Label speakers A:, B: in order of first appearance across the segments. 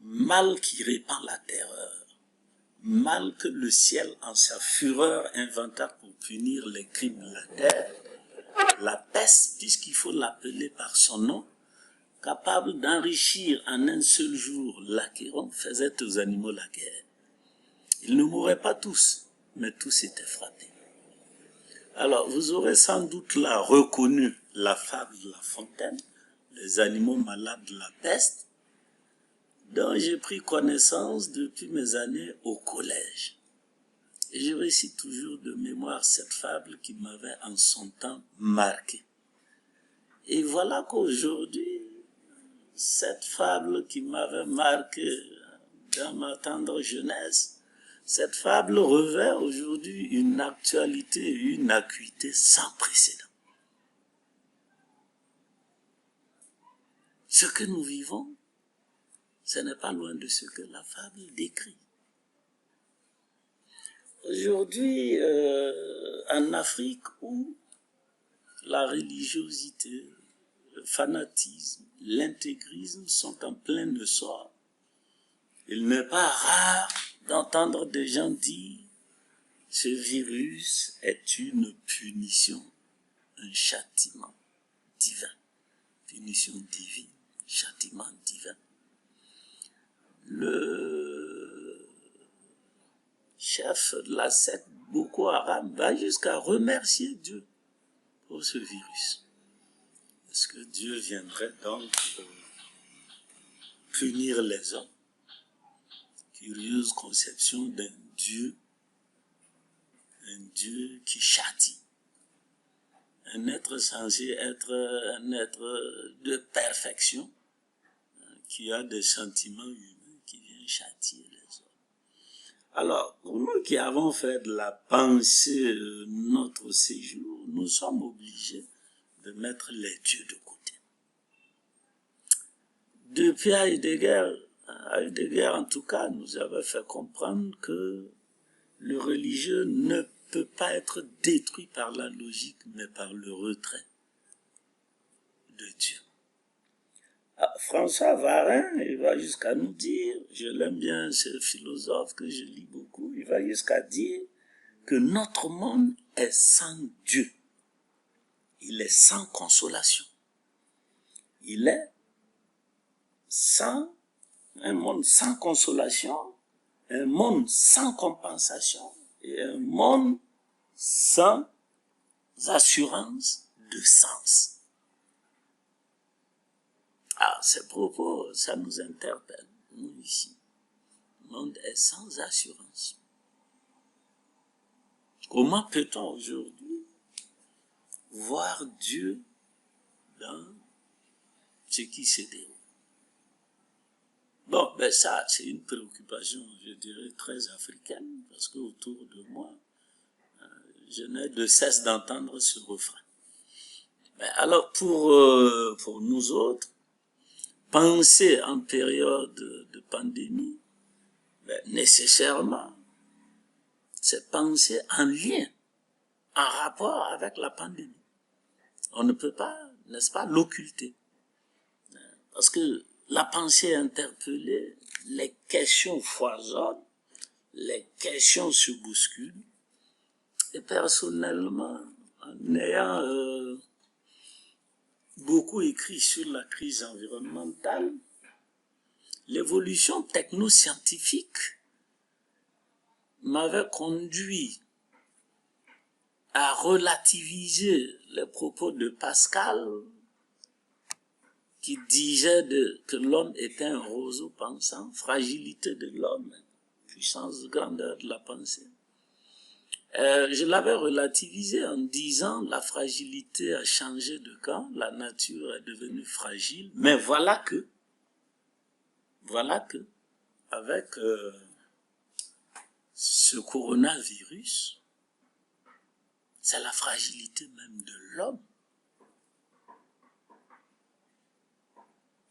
A: mal qui répand la terreur, mal que le ciel en sa fureur inventa pour punir les crimes de la terre, la peste, puisqu'il faut l'appeler par son nom, capable d'enrichir en un seul jour l'acquérant, faisait aux animaux la guerre. Ils ne mouraient pas tous, mais tous étaient frappés. Alors, vous aurez sans doute là reconnu la fable de La Fontaine, les animaux malades de la peste, dont j'ai pris connaissance depuis mes années au collège. Et je récite toujours de mémoire cette fable qui m'avait en son temps marqué. Et voilà qu'aujourd'hui, cette fable qui m'avait marqué dans ma tendre jeunesse, cette fable revêt aujourd'hui une actualité et une acuité sans précédent. Ce que nous vivons, ce n'est pas loin de ce que la fable décrit. Aujourd'hui, en Afrique, où la religiosité, le fanatisme, l'intégrisme sont en plein essor, il n'est pas rare d'entendre des gens dire « ce virus est une punition, un châtiment divin ». Punition divine, châtiment divin. Le chef de la secte Boko Haram va jusqu'à remercier Dieu pour ce virus. Est-ce que Dieu viendrait donc punir les hommes? Curieuse conception d'un Dieu, un Dieu qui châtie. Un être censé être un être de perfection, qui a des sentiments humains, qui vient châtier les hommes. Alors, pour nous qui avons fait de la pensée notre séjour, nous sommes obligés de mettre les dieux de côté. Depuis Heidegger en tout cas, nous avait fait comprendre que le religieux ne peut pas être détruit par la logique, mais par le retrait de Dieu. François Varin, il va jusqu'à nous dire, je l'aime bien, c'est un philosophe que je lis beaucoup, il va jusqu'à dire que notre monde est sans Dieu. Il est sans consolation. Il est un monde sans consolation, un monde sans compensation et un monde sans assurance de sens. Ces propos, ça nous interpelle, nous ici. Le monde est sans assurance. Comment peut-on aujourd'hui voir Dieu dans ce qui se déroule? Bon, ça, c'est une préoccupation, je dirais, très africaine, parce qu'autour de moi, je n'ai de cesse d'entendre ce refrain. Alors, pour nous autres, penser en période de pandémie, nécessairement, c'est penser en lien, en rapport avec la pandémie. On ne peut pas, n'est-ce pas, l'occulter. Parce que la pensée interpellée, les questions foisonnent, les questions se bousculent. Et personnellement, en ayant beaucoup écrit sur la crise environnementale, l'évolution technoscientifique m'avait conduit à relativiser les propos de Pascal qui disait que l'homme était un roseau pensant, fragilité de l'homme, puissance, grandeur de la pensée. Je l'avais relativisé en disant la fragilité a changé de camp, la nature est devenue fragile, mais voilà que, avec ce coronavirus, c'est la fragilité même de l'homme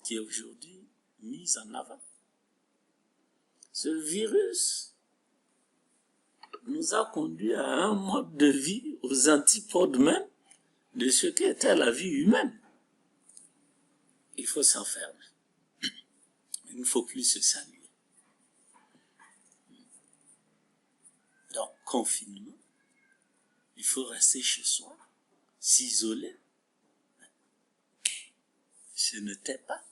A: qui est aujourd'hui mise en avant. Ce virus nous a conduit à un mode de vie aux antipodes même de ce qu'était la vie humaine. Il faut s'enfermer. Il ne faut plus se saluer. Donc, confinement, il faut rester chez soi, s'isoler. Ce n'était pas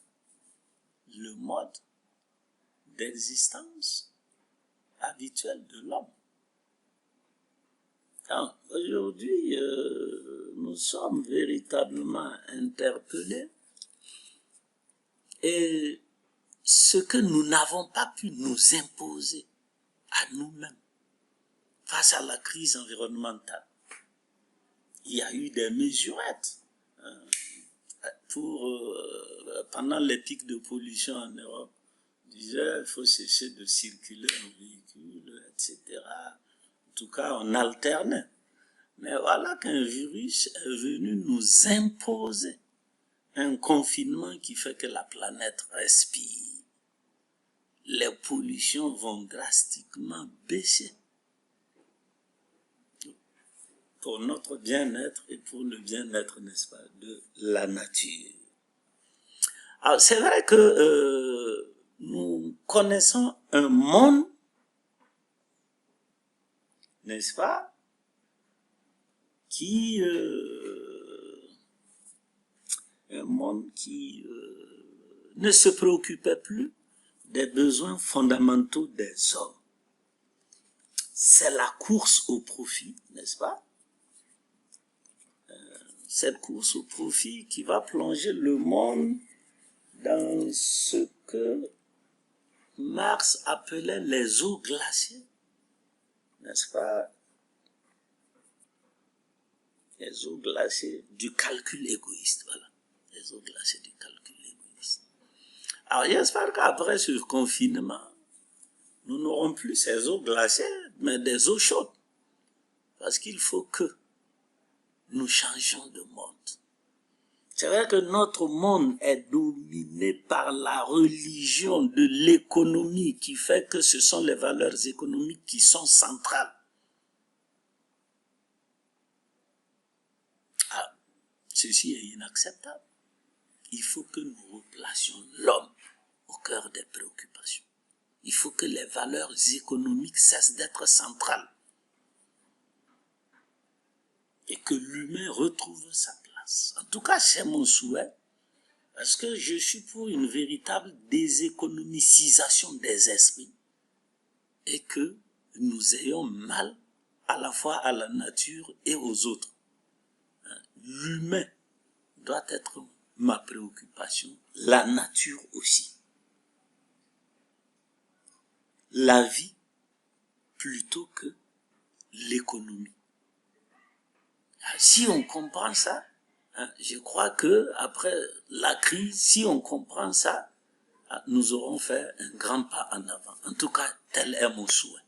A: le mode d'existence habituel de l'homme. Aujourd'hui, nous sommes véritablement interpellés et ce que nous n'avons pas pu nous imposer à nous-mêmes face à la crise environnementale. Il y a eu des mesurettes pendant les pics de pollution en Europe. On disait il faut cesser de circuler en véhicule, etc. En tout cas, on alternait. Mais voilà qu'un virus est venu nous imposer un confinement qui fait que la planète respire. Les pollutions vont drastiquement baisser. Pour notre bien-être et pour le bien-être, n'est-ce pas, de la nature. Alors, c'est vrai que nous connaissons un monde, n'est-ce pas, un monde qui ne se préoccupait plus des besoins fondamentaux des hommes. C'est la course au profit, n'est-ce pas? Cette course au profit qui va plonger le monde dans ce que Marx appelait les eaux glacées, n'est-ce pas? Les eaux glacées du calcul égoïste, voilà. Les eaux glacées du calcul égoïste. Alors j'espère qu'après ce confinement, nous n'aurons plus ces eaux glacées, mais des eaux chaudes. Parce qu'il faut que nous changeons de monde. C'est vrai que notre monde est dominé par la religion de l'économie qui fait que ce sont les valeurs économiques qui sont centrales. Ah, ceci est inacceptable. Il faut que nous replacions l'homme au cœur des préoccupations. Il faut que les valeurs économiques cessent d'être centrales et que l'humain retrouve sa place. En tout cas, c'est mon souhait, parce que je suis pour une véritable déséconomicisation des esprits et que nous ayons mal à la fois à la nature et aux autres. L'humain doit être ma préoccupation, la nature aussi. La vie plutôt que l'économie. Si on comprend ça, je crois que après la crise, si on comprend ça, nous aurons fait un grand pas en avant. En tout cas, tel est mon souhait.